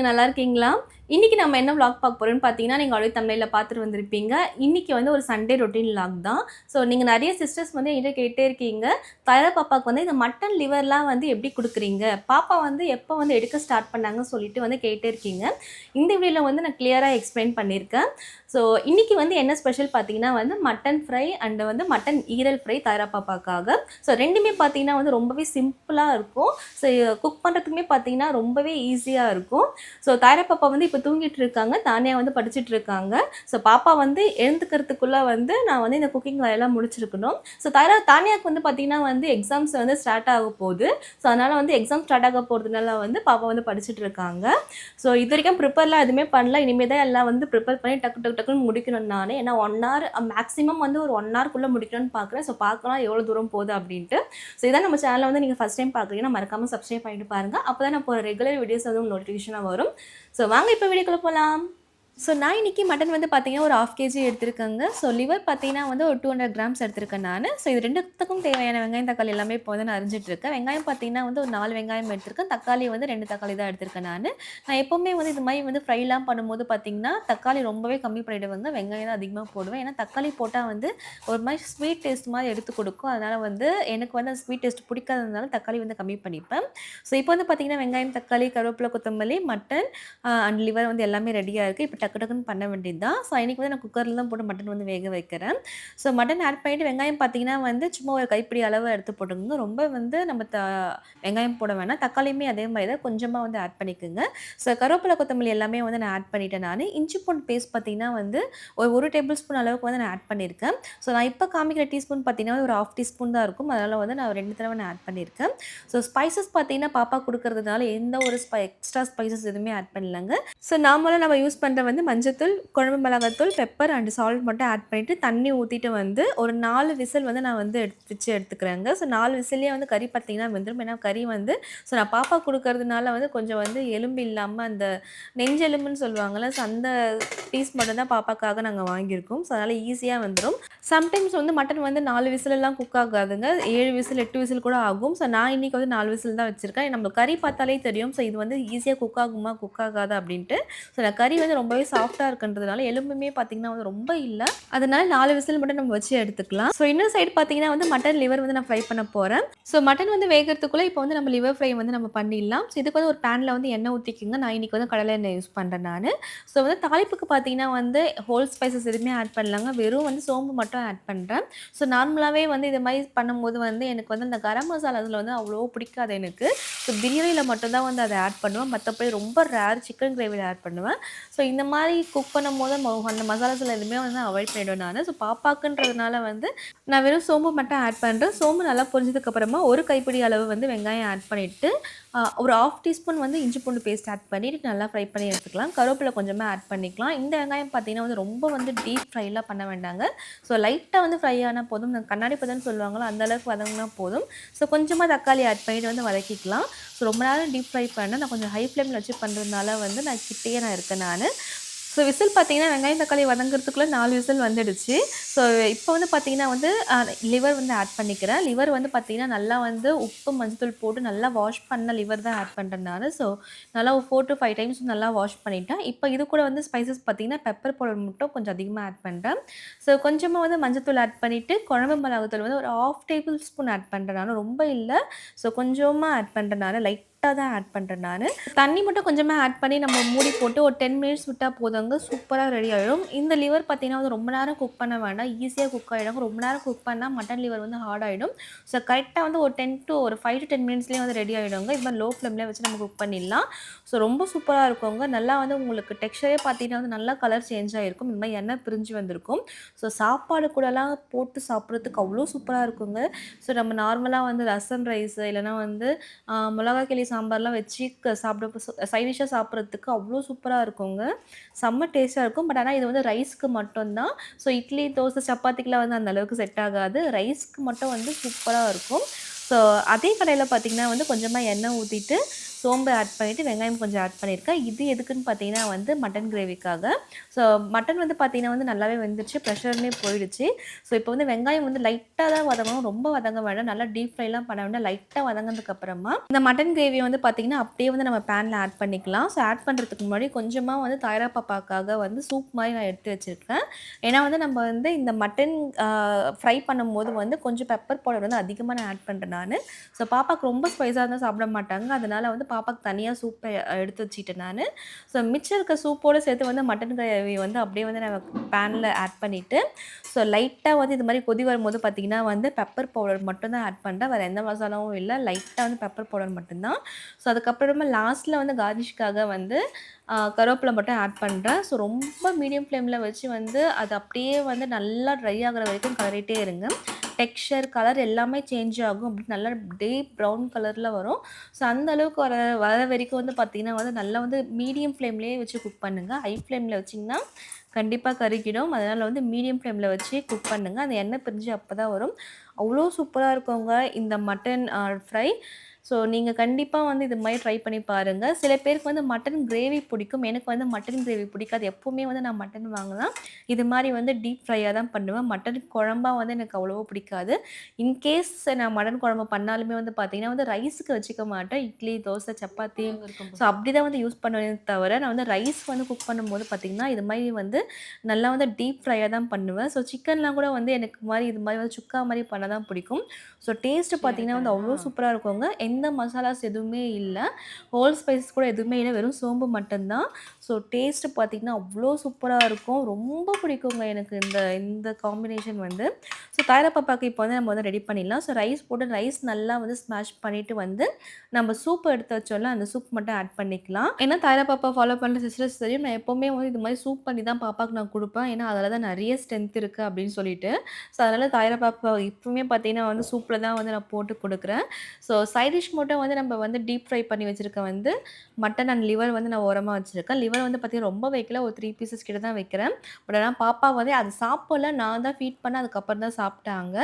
நல்லா இருக்கீங்களா? இன்னைக்கு நம்ம என்ன விளாக் பார்க்க போறோம்னு பார்த்தீங்கன்னா, நீங்க ஆல்ரெடி தம்ப்நெயில்ல பார்த்துட்டு வந்திருப்பீங்க. இன்னைக்கு வந்து ஒரு சண்டே ரொட்டீன் விளாக் தான். ஸோ நீங்க நெறைய சிஸ்டர்ஸ் வந்து என்கிட்ட கேட்டே இருக்கீங்க. "தைரா பாப்பாக்கு வந்து இந்த மட்டன் லிவர்லாம் வந்து எப்படி குடுக்குறீங்க? பாப்பா வந்து எப்போ வந்து எடுக்க ஸ்டார்ட் பண்ணாங்கன்னு?" சொல்லிட்டு வந்து கேட்டே இருக்கீங்க. இந்த வீடியோல வந்து நான் கிளியரா எக்ஸ்பிளைன் பண்ணியிருக்கேன். ஸோ இன்னைக்கு வந்து என்ன ஸ்பெஷல் பார்த்தீங்கன்னா வந்து மட்டன் ஃப்ரை அண்ட் வந்து மட்டன் ஈரல் ஃப்ரை தைரா பாப்பாக்காக. ஸோ 2மே பார்த்தீங்கன்னா வந்து ரொம்பவே சிம்பிளா இருக்கும். ஸோ குக் பண்ணுறதுக்குமே பார்த்தீங்கன்னா ரொம்பவே ஈஸியா இருக்கும். ஸோ தாயரா பாப்பா வந்து இப்போ தூங்கிட்டு இருக்காங்க. தானியா வந்து படிச்சுட்டு இருக்காங்க. ஸோ பாப்பா வந்து எழுந்துக்கிறதுக்குள்ள வந்து நான் வந்து இந்த குக்கிங் வேலையெல்லாம் முடிச்சிருக்கணும். ஸோ தானியாவுக்கு வந்து பார்த்தீங்கன்னா வந்து எக்ஸாம்ஸ் வந்து ஸ்டார்ட் ஆக போகுது. ஸோ அதனால வந்து எக்ஸாம் ஸ்டார்ட் ஆக போகிறதுனால வந்து பாப்பா வந்து படிச்சுட்டு இருக்காங்க. ஸோ இது வரைக்கும் ப்ரிப்பேர்லாம் எதுவுமே பண்ணல. இனிமேல் தான் எல்லாம் வந்து ப்ரிப்பேர் பண்ணி டக்கு டக்கு டக்குன்னு முடிக்கணும் நான். ஏன்னா 1 ஹவர் மேக்ஸிமம் வந்து ஒரு 1 ஹவர்க்குள்ளே முடிக்கணும்னு பார்க்குறேன். ஸோ பார்க்கலாம் எவ்வளோ தூரம் போகுது அப்படின்ட்டு. ஸோ இதான் நம்ம சேனலை வந்து நீங்கள் ஃபஸ்ட் டைம் பார்க்குறீங்கன்னா மறக்காமல் சப்ஸ்கிரைப் பண்ணிட்டு பாருங்கள். அப்போ தான் நான் போகிற ரெகுலர் வீடியோஸ் வந்து உங்களுக்கு நோட்டிஃபிகேஷனாக வரும். ஸோ வாங்க இப்போ வீடியோக்குள்ளே போகலாம். ஸோ நான் இன்றைக்கி மட்டன் வந்து பார்த்தீங்கன்னா ஒரு 1/2 kg எடுத்திருக்கேங்க. ஸோ லிவர் பார்த்தீங்கன்னா வந்து ஒரு 200 கிராம்ஸ் எடுத்திருக்கேன் நான். ஸோ இது 2த்துக்கும் தேவையான வெங்காயம் தக்காளி எல்லாமே இப்போ வந்து நான் அரிஞ்சிட்ருக்கேன். வெங்காயம் பார்த்தீங்கன்னா வந்து ஒரு 4 வெங்காயம் எடுத்திருக்கேன். தக்காளி வந்து 2 தக்காளி தான் எடுத்திருக்கேன் நான். நான் எப்போவுமே வந்து இது மாதிரி வந்து ஃப்ரைலாம் பண்ணும்போது பார்த்தீங்கன்னா தக்காளி ரொம்பவே கம்மி பண்ணிவிடுவேங்க. வெங்காயம் தான் அதிகமாக போடுவேன். ஏன்னா தக்காளி போட்டால் வந்து ஒரு மாதிரி ஸ்வீட் டேஸ்ட் மாதிரி எடுத்து கொடுக்கும். அதனால் வந்து எனக்கு வந்து அந்த ஸ்வீட் டேஸ்ட் பிடிக்காததுனால தக்காளி வந்து கம்மி பண்ணிப்பேன். ஸோ இப்போ வந்து பார்த்தீங்கன்னா வெங்காயம் தக்காளி கருவேப்பிலை கொத்தமல்லி மட்டன் அண்ட் லிவர் வந்து எல்லாமே ரெடியாக இருக்குது. இப்போ டக்கு டக்குன்னு பண்ண வேண்டியது தான். ஸோ இன்றைக்கி வந்து நான் குக்கரில் தான் போட்டு மட்டன் வந்து வேக வைக்கிறேன். ஸோ மட்டன் ஆட் பண்ணிவிட்டு வெங்காயம் பார்த்தீங்கன்னா வந்து சும்மா ஒரு கைப்பிடி அளவு எடுத்து போட்டுக்கோங்க. ரொம்ப வந்து நம்ம வெங்காயம் போட வேணாம். தக்காளியுமே அதே மாதிரி தான் கொஞ்சமாக வந்து ஆட் பண்ணிக்கோங்க. ஸோ கருவேப்பிலை கொத்தமல்லி எல்லாமே வந்து நான் ஆட் பண்ணிட்டேன் நான். இஞ்சி பூண்டு பேஸ்ட் பார்த்தீங்கன்னா வந்து ஒரு டேபிள் ஸ்பூன் அளவுக்கு வந்து நான் ஆட் பண்ணியிருக்கேன். ஸோ நான் இப்போ காமிக்கிற டீஸ்பூன் பார்த்தீங்கன்னா ஒரு 1/2 டீஸ்பூன் தான் இருக்கும். அதனால் வந்து நான் 2 தடவை நான் ஆட் பண்ணியிருக்கேன். ஸோ ஸ்பைசஸ் பார்த்தீங்கன்னா பாப்பா கொடுக்கறதுனால எந்த ஒரு எக்ஸ்ட்ரா ஸ்பைசஸ் எதுவுமே ஆட் பண்ணலங்க. ஸோ நார்மலாக நம்ம யூஸ் பண்ணுற வந்து மஞ்சத்தூள், குழம்பு மிளகாத்தூள், பெப்பர் அண்ட் சால்ட் மட்டும் ஆட் பண்ணிவிட்டு தண்ணி ஊற்றிட்டு வந்து ஒரு 4 விசில் வந்து நான் வந்து எடுத்துக்கிறேங்க. ஸோ 4 விசில்லேயே வந்து கறி பார்த்தீங்கன்னா வெந்துடும். ஏன்னா கறி வந்து ஸோ நான் பாப்பா கொடுக்கறதுனால வந்து கொஞ்சம் வந்து எலும்பு இல்லாமல் அந்த நெஞ்செலும்புன்னு சொல்லுவாங்கள்ல, ஸோ அந்த பீஸ் மட்டும் தான் பாப்பாக்காக நாங்கள் வாங்கியிருக்கோம். ஸோ அதனால் ஈஸியாக வந்துடும். சம்டைம்ஸ் வந்து மட்டன் வந்து 4 விசிலெல்லாம் குக் ஆகாதுங்க. 7 விசில் 8 விசில் கூட ஆகும். ஸோ நான் இன்றைக்கி வந்து 4 விசில் தான் வச்சுருக்கேன். நம்ம கறி பார்த்தாலே தெரியும். ஸோ இது வந்து ஈஸியாக குக் ஆகுமா குக் ஆகாதா அப்படின்ட்டு. ஸோ நான் கறி வந்து ரொம்பவே சாஃப்ட்டாக இருக்குன்றதுனால எலும்புமே பார்த்தீங்கன்னா வந்து ரொம்ப இல்லை. அதனால 4 விசில் மட்டும் நம்ம வச்சு எடுத்துக்கலாம். ஸோ இன்னொரு சைடு பார்த்தீங்கன்னா வந்து மட்டன் லிவர் வந்து நான் ஃப்ரை பண்ண போகிறேன். ஸோ மட்டன் வந்து வேகிறதுக்குள்ளே இப்போ வந்து நம்ம லிவர் ஃப்ரை வந்து நம்ம பண்ணிடலாம். ஸோ இதுக்கு வந்து ஒரு பேனில் வந்து எண்ணெய் ஊற்றிக்கிங்க. நான் இன்றைக்கி வந்து கடலை எண்ணெய் யூஸ் பண்ணுறேன் நான். ஸோ வந்து தாளிப்புக்கு பார்த்தீங்கன்னா வந்து ஹோல் ஸ்பைசஸ் எதுவுமே ஆட் பண்ணலாங்க. வெறும் வந்து சோம்பு மட்டும் ஆட் பண்ணுறேன். ஸோ நார்மலாகவே வந்து இது மாதிரி பண்ணும்போது வந்து எனக்கு வந்து அந்த கரம் மசாலா அதில் வந்து அவ்வளோ பிடிக்காது எனக்கு. ஸோ பிரியாணியில் மட்டும்தான் வந்து அதை ஆட் பண்ணுவேன். மற்றபடி ரொம்ப ரேர் சிக்கன் கிரேவியில் ஆட் பண்ணுவேன். ஸோ இந்த மாதிரி குக் பண்ணும்போது அந்த மசாலாஸில் எதுவுமே வந்து அவாய்ட் பண்ணிவிடுவேன் நான். ஸோ பாப்பாக்குன்றதுனால வந்து நான் வெறும் சோம்பு மட்டும் ஆட் பண்ணுறேன். சோம்பு நல்லா பொரிஞ்சதுக்கப்புறமா ஒரு கைப்பிடி அளவு வந்து வெங்காயம் ஆட் பண்ணிவிட்டு ஒரு 1/2 டீஸ்பூன் வந்து இஞ்சி பூண்டு பேஸ்ட் ஆட் பண்ணிவிட்டு நல்லா ஃப்ரை பண்ணி எடுத்துக்கலாம். கருவேப்பிலை கொஞ்சமாக ஆட் பண்ணிக்கலாம். இந்த வெங்காயம் பார்த்தீங்கன்னா வந்து ரொம்ப வந்து டீப் ஃப்ரைலாம் பண்ண வேண்டாங்க. ஸோ லைட்டாக வந்து ஃப்ரை ஆனால் போதும். கண்ணாடி பதம்னு சொல்லுவாங்களோ அந்தளவுக்கு வதங்கினா போதும். ஸோ கொஞ்சமாக தக்காளி ஆட் பண்ணிவிட்டு வந்து வதக்கிக்கலாம். ஸோ ரொம்ப நேரம் டீப் ஃப்ரை பண்ணேன். நான் கொஞ்சம் ஹை ஃப்ளேமில் வச்சு பண்ணுறதுனால வந்து நான் கிட்டேயே இருக்கேன் நான். ஸோ விசில் பார்த்தீங்கன்னா வெங்காயம் தக்காளி வதங்கிறதுக்குள்ளே 4 விசில் வந்துடுச்சு. ஸோ இப்போ வந்து பார்த்தீங்கன்னா வந்து லிவர் வந்து ஆட் பண்ணிக்கிறேன். லிவர் வந்து பார்த்தீங்கன்னா நல்லா வந்து உப்பு மஞ்சத்தூள் போட்டு நல்லா வாஷ் பண்ண லிவர் தான் ஆட் பண்ணுறேன் நான். ஸோ நல்லா 4 to 5 டைம்ஸ் நல்லா வாஷ் பண்ணிட்டேன். இப்போ இது கூட வந்து ஸ்பைசஸ் பார்த்தீங்கன்னா பெப்பர் பவுடர் மட்டும் கொஞ்சம் அதிகமாக ஆட் பண்ணுறேன். ஸோ கொஞ்சமாக வந்து மஞ்சத்தூள் ஆட் பண்ணிவிட்டு குழம்பு மிளகாத்தூள் வந்து ஒரு 1/2 டேபிள் ஸ்பூன் ஆட் பண்ணுறேன் நான். ரொம்ப இல்லை. ஸோ கொஞ்சமாக ஆட் பண்ணுறேன் நான். லைட்டாக தான் ஆட் பண்ணுறேன் நான். தண்ணி மட்டும் கொஞ்சமாக ஆட் பண்ணி நம்ம மூடி போட்டு ஒரு 10 மினிட்ஸ் விட்டால் போதுங்க. சூப்பராக ரெடி ஆகிடும். இந்த லிவர் பார்த்தீங்கன்னா வந்து ரொம்ப நேரம் குக் பண்ண வேண்டாம். ஈஸியாக குக் ஆகிடும். ரொம்ப நேரம் குக் பண்ணால் மட்டன் லிவர் வந்து ஹார்ட் ஆகிடும். ஸோ கரெக்டாக வந்து ஒரு 5 to 10 மினிட்ஸ்லேயே வந்து ரெடி ஆகிடுங்க. இது மாதிரி லோ ஃப்ளேம்லேயே வச்சு நம்ம குக் பண்ணிடலாம். ஸோ ரொம்ப சூப்பராக இருக்குங்க. நல்லா வந்து உங்களுக்கு டெக்ஸ்சரே பார்த்தீங்கன்னா வந்து நல்லா கலர் சேஞ்ச் ஆகிருக்கும். இந்த மாதிரி எண்ணெய் பிரிஞ்சு வந்திருக்கும். ஸோ சாப்பாடு கூடலாம் போட்டு சாப்பிட்றதுக்கு அவ்வளோ சூப்பராக இருக்குங்க. ஸோ நம்ம நார்மலாக வந்து ரசம் ரைஸு இல்லைனா வந்து மிளகா கிளி சாம்பார்லாம் வச்சு சாப்பிட சைட் டிஷ்ஷாக சாப்பிட்றதுக்கு அவ்வளோ சூப்பராக இருக்குங்க. செம்ம டேஸ்ட்டாக இருக்கும். பட் ஆனால் இது வந்து ரைஸ்க்கு மட்டும்தான். ஸோ இட்லி தோசை சப்பாத்திக்கெலாம் வந்து அந்த அளவுக்கு செட் ஆகாது. ரைஸ்க்கு மட்டும் வந்து சூப்பராக இருக்கும். ஸோ அதே கடையில் பார்த்திங்கன்னா வந்து கொஞ்சமாக எண்ணெய் ஊற்றிட்டு ஸோ சோம்பு ஆட் பண்ணிவிட்டு வெங்காயம் கொஞ்சம் ஆட் பண்ணியிருக்கேன். இது எதுக்குன்னு பார்த்தீங்கன்னா வந்து மட்டன் கிரேவிக்காக. ஸோ மட்டன் வந்து பார்த்தீங்கன்னா வந்து நல்லாவே வெந்துருச்சு, ப்ரெஷருமே போயிடுச்சு. ஸோ இப்போ வந்து வெங்காயம் வந்து லைட்டாக தான் வதங்கணும், ரொம்ப வதங்க வேண்டாம், நல்லா டீப் ஃப்ரைலாம் பண்ண வேண்டாம். லைட்டாக வதங்கினதுக்கப்புறமா இந்த மட்டன் கிரேவியை வந்து பார்த்தீங்கன்னா அப்படியே வந்து நம்ம பேனில் ஆட் பண்ணிக்கலாம். ஸோ ஆட் பண்ணுறதுக்கு முன்னாடி கொஞ்சமாக வந்து தாயரா பாப்பாக்காக வந்து சூப் மாதிரி நான் எடுத்து வச்சுருக்கேன். ஏன்னா வந்து நம்ம வந்து இந்த மட்டன் ஃப்ரை பண்ணும்போது வந்து கொஞ்சம் பெப்பர் பவுடர் வந்து அதிகமாக நான் ஆட் பண்ணுறேன் நான். ஸோ பாப்பாவுக்கு ரொம்ப ஸ்பைஸாக இருந்தால் சாப்பிட மாட்டாங்க. அதனால் வந்து பாப்பாவுக்கு தனியாக சூப்பை எடுத்து வச்சுட்டேன் நான். ஸோ மிச்சம் இருக்க சூப்போடு சேர்த்து வந்து மட்டன் கிரேவி வந்து அப்படியே வந்து நான் பேனில் ஆட் பண்ணிவிட்டு, ஸோ லைட்டாக வந்து இது மாதிரி கொதி வரும்போது பார்த்திங்கன்னா வந்து பெப்பர் பவுடர் மட்டும் தான் ஆட் பண்ணுறேன். வேறு எந்த மசாலாவும் இல்லை. லைட்டாக வந்து பெப்பர் பவுடர் மட்டும்தான். ஸோ அதுக்கப்புறமா லாஸ்ட்டில் வந்து கார்னிஷ்காக வந்து கருவேப்பிலை மட்டும் ஆட் பண்ணுறேன். ஸோ ரொம்ப மீடியம் ஃப்ளேமில் வச்சு வந்து அது அப்படியே வந்து நல்லா ட்ரை ஆகிற வரைக்கும் கிளறிட்டே இருங்க. டெக்ஸ்சர், கலர் எல்லாமே சேஞ்ச் ஆகும். அப்படி நல்லா டீப் ப்ரவுன் கலரில் வரும். ஸோ அந்த அளவுக்கு வர வரைக்கும் வந்து பார்த்திங்கன்னா வந்து நல்லா வந்து மீடியம் ஃப்ளேம்லேயே வச்சு குக் பண்ணுங்கள். ஹை ஃப்ளேமில் வச்சிங்கன்னா கண்டிப்பாக கருகிடும். அதனால் வந்து மீடியம் ஃப்ளேமில் வச்சு குக் பண்ணுங்கள். அந்த எண்ணெய் பிரிஞ்சு அப்போ தான் வரும். அவ்வளோ சூப்பராக இருக்குங்க இந்த மட்டன் ஃப்ரை. ஸோ நீங்கள் கண்டிப்பாக வந்து இது மாதிரி ட்ரை பண்ணி பாருங்கள். சில பேருக்கு வந்து மட்டன் கிரேவி பிடிக்கும். எனக்கு வந்து மட்டன் கிரேவி பிடிக்காது. எப்போவுமே வந்து நான் மட்டன் வாங்கினா இது மாதிரி வந்து டீப் ஃப்ரையாக தான் பண்ணுவேன். மட்டன் குழம்பா வந்து எனக்கு அவ்வளோவா பிடிக்காது. இன்கேஸ் நான் மட்டன் குழம்பு பண்ணாலுமே வந்து பார்த்தீங்கன்னா வந்து ரைஸுக்கு வச்சுக்க மாட்டேன். இட்லி, தோசை, சப்பாத்தி ஸோ அப்படி தான் வந்து யூஸ் பண்ணுவேனே தவிர, நான் வந்து ரைஸ் வந்து குக் பண்ணும்போது பார்த்தீங்கன்னா இது மாதிரி வந்து நல்லா வந்து டீப் ஃப்ரையாக தான் பண்ணுவேன். ஸோ சிக்கன்லாம் கூட வந்து எனக்கு இது மாதிரி வந்து சுக்கா மாதிரி பண்ண தான் பிடிக்கும். ஸோ டேஸ்ட்டு பார்த்தீங்கன்னா வந்து அவ்வளோ சூப்பராக இருக்குங்க. எந்த மசாலாஸ் எதுவுமே இல்லை, ஹோல் ஸ்பைசஸ் கூட எதுவுமே இல்லை, வெறும் சோம்பு மட்டும்தான். ஸோ டேஸ்ட்டு பார்த்திங்கன்னா அவ்வளோ சூப்பராக இருக்கும். ரொம்ப பிடிக்குங்க எனக்கு இந்த இந்த காம்பினேஷன் வந்து. ஸோ தாயரா பாப்பாவுக்கு இப்போ வந்து நம்ம வந்து ரெடி பண்ணிடலாம். ஸோ ரைஸ் போட்டு ரைஸ் நல்லா வந்து ஸ்மாஷ் பண்ணிவிட்டு வந்து நம்ம சூப் எடுத்து வச்சோம்ல அந்த சூப் மட்டும் ஆட் பண்ணிக்கலாம். ஏன்னா தாயரா பாப்பா ஃபாலோ பண்ணுற சிஸ்டர்ஸ் தெரியும், நான் எப்போவுமே வந்து இது மாதிரி சூப் பண்ணி தான் பாப்பாவுக்கு நான் கொடுப்பேன். ஏன்னா அதில் தான் நிறைய ஸ்ட்ரென்த் இருக்குது அப்படின்னு சொல்லிட்டு. ஸோ அதனால் தாயரா பாப்பா இப்போவுமே பார்த்தீங்கன்னா வந்து சூப்பில் தான் வந்து நான் போட்டு கொடுக்குறேன். ஸோ சைட் டிஷ் மட்டும் வந்து நம்ம வந்து டீப் ஃப்ரை பண்ணி வச்சுருக்க வந்து மட்டன் அண்ட் லிவர் வந்து நான் ஓரமாக வச்சுருக்கேன். லிவர் வந்து பார்த்திங்கன்னா ரொம்ப வைக்கல, ஒரு 3 பீசஸ் கிட்ட தான் வைக்கிறேன். பட் ஆனால் பாப்பா வந்து அது சாப்பிடல, நான் தான் ஃபீட் பண்ணேன், அதுக்கப்புறம் தான் சாப்பிட்டாங்க.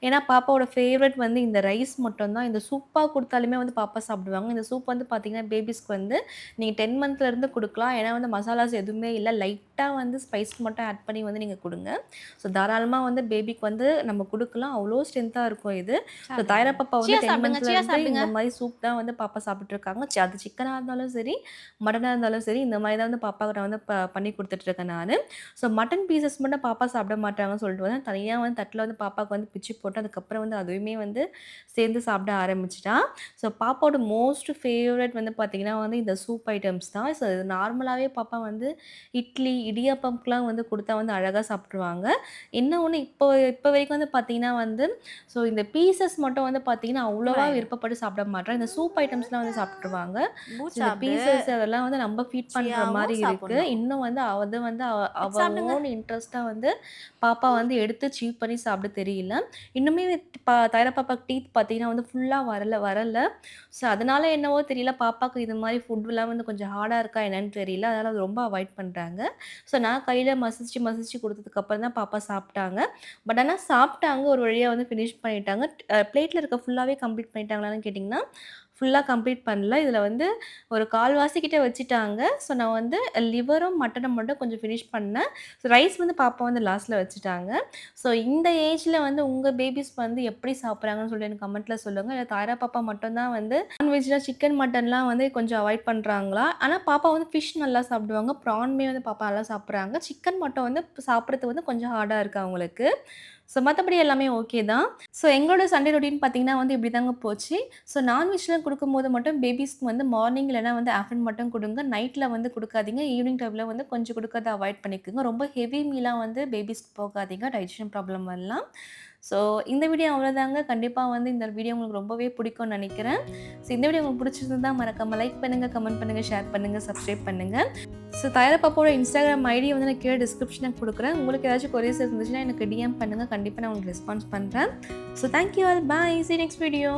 ஏன்னா பாப்பாவோட ஃபேவரட் வந்து இந்த ரைஸ் மட்டும் தான். இந்த சூப்பாக கொடுத்தாலுமே வந்து பாப்பா சாப்பிடுவாங்க. இந்த சூப் வந்து பார்த்திங்கன்னா பேபிஸ்க்கு வந்து நீங்கள் 10 மந்த்லேருந்து கொடுக்கலாம். ஏன்னா வந்து மசாலாஸ் எதுவுமே இல்லை, லைட்டாக வந்து ஸ்பைஸ் மட்டும் ஆட் பண்ணி வந்து நீங்கள் கொடுங்க. ஸோ தாராளமாக வந்து பேபிக்கு வந்து நம்ம கொடுக்கலாம். அவ்வளோ ஸ்ட்ரென்த்தாக இருக்கும் இது. ஸோ தாயரா பாப்பா வந்து 10 மந்த்லேருந்து இந்த மாதிரி சூப் தான் வந்து பாப்பா சாப்பிட்டுருக்காங்க. அது சிக்கனாக இருந்தாலும் சரி, மட்டனாக இருந்தாலும் சரி, இந்த மாதிரி தான் வந்து பாப்பாவுக்கு நான் வந்து பண்ணி கொடுத்துட்ருக்கேன் நான். ஸோ மட்டன் பீசஸ் மட்டும் பாப்பா சாப்பிட மாட்டாங்கன்னு சொல்லிட்டு வந்து தனியாக வந்து தட்டில் வந்து பாப்பாவுக்கு வந்து பிச்சு போட்டு அதுக்கப்புறம் வந்து அதுவுமே வந்து சேர்ந்து சாப்பிட ஆரம்பிச்சிட்டா. ஸோ பாப்பாவோட மோஸ்ட் ஃபேவரட் வந்து பார்த்திங்கன்னா வந்து இந்த சூப் ஐட்டம்ஸ் தான். ஸோ இது நார்மலாகவே பாப்பா வந்து இட்லி, இடியாப்பம்க்குலாம் வந்து கொடுத்தா வந்து அழகாக சாப்பிட்ருவாங்க. என்ன ஒன்று இப்போ இப்போ வரைக்கும் வந்து பார்த்திங்கன்னா வந்து ஸோ இந்த பீசஸ் மட்டும் வந்து பார்த்திங்கன்னா அவ்வளோவா விருப்பப்பட்டு சாப்பிட மாட்றாங்க. இந்த சூப் ஐட்டம்ஸ்லாம் வந்து சாப்பிட்டுருவாங்க. இந்த பீசஸ் அதெல்லாம் வந்து நம்ம ஃபீட் பண்ணுற மாதிரி இருக்குது. இன்னும் வந்து அது வந்து அவ ஓன் இன்ட்ரெஸ்ட்டாக வந்து பாப்பா வந்து எடுத்து சீவ் பண்ணி சாப்பிட தெரியல. இன்னுமே தாயரா பாப்பாக்கு டீத் பார்த்திங்கன்னா வந்து ஃபுல்லாக வரல. ஸோ அதனால என்னவோ தெரியல, பாப்பாவுக்கு இது மாதிரி ஃபுட்லாம் வந்து கொஞ்சம் ஹார்டாக இருக்கா என்னன்னு தெரியல. அதனால் அது ரொம்ப அவாய்ட் பண்ணுறாங்க. ஸோ நான் கையில் மசிச்சு கொடுத்ததுக்கப்புறம் தான் பாப்பா சாப்பிட்டாங்க. பட் ஆனால் சாப்பிட்டாங்க, ஒரு வழியாக வந்து ஃபினிஷ் பண்ணிட்டாங்க. பிளேட்டில் இருக்க ஃபுல்லாகவே கம்ப்ளீட் பண்ணிட்டாங்களான்னு கேட்டிங்கன்னா, ஃபுல்லாக கம்ப்ளீட் பண்ணல. இதில் வந்து ஒரு 1/4 கிட்ட வச்சுட்டாங்க. ஸோ நான் வந்து லிவரும் மட்டனும் மட்டும் கொஞ்சம் ஃபினிஷ் பண்ணேன். ஸோ ரைஸ் வந்து பாப்பா வந்து லாஸ்ட்டில் வச்சுட்டாங்க. ஸோ இந்த ஏஜில் வந்து உங்கள் பேபிஸ் வந்து எப்படி சாப்பிட்றாங்கன்னு சொல்லி எனக்கு கமெண்ட்டில் சொல்லுங்கள். இல்லை தாயரா பாப்பா மட்டும் தான் வந்து நான்வெஜ்லாம் சிக்கன், மட்டன்லாம் வந்து கொஞ்சம் அவாய்ட் பண்ணுறாங்களா? ஆனால் பாப்பா வந்து ஃபிஷ் நல்லா சாப்பிடுவாங்க. ப்ரான்மே வந்து பாப்பா நல்லா சாப்பிட்றாங்க. சிக்கன் மட்டும் வந்து சாப்பிட்றது வந்து கொஞ்சம் ஹார்டாக இருக்குது அவங்களுக்கு. ஸோ மற்றபடி எல்லாமே ஓகே தான். ஸோ எங்களோட சண்டே ரொட்டீன் பார்த்திங்கன்னா வந்து இப்படி தாங்க போச்சு. ஸோ நான்வெஜ்லாம் கொடுக்கும்போது மட்டும் பேபிஸ்க்கு வந்து மார்னிங் இல்லைனா வந்து ஆஃப்டர்நூன் மட்டும் கொடுங்க. நைட்டில் வந்து கொடுக்காதீங்க. ஈவினிங் டைமில் வந்து கொஞ்சம் கொடுக்கறத அவாய்ட் பண்ணிக்கோங்க. ரொம்ப ஹெவி மீலாக வந்து பேபிஸ்க்கு போகாதீங்க, டைஜஷன் ப்ராப்ளம் வரலாம். ஸோ இந்த வீடியோ அவ்வளோதாங்க. கண்டிப்பாக வந்து இந்த வீடியோ உங்களுக்கு ரொம்பவே பிடிக்கும்னு நினைக்கிறேன். ஸோ இந்த வீடியோ உங்களுக்கு பிடிச்சிருந்தா மறக்காமல் லைக் பண்ணுங்கள், கமெண்ட் பண்ணுங்கள், ஷேர் பண்ணுங்கள், சப்ஸ்கிரைப் பண்ணுங்கள். ஸோ தாயரா பாப்பாவோட இன்ஸ்டாகிராம் ஐடி வந்து நான் கீழே டிஸ்கிரிப்ஷனுக்கு கொடுக்குறேன். உங்களுக்கு ஏதாச்சும் கொரியர்ஸ் இருந்துச்சுன்னா எனக்கு டிஎம் பண்ணுங்கள். கண்டிப்பாக நான் உங்களுக்கு ரெஸ்பான்ஸ் பண்ணுறேன். So thank you all. Bye. See you next video.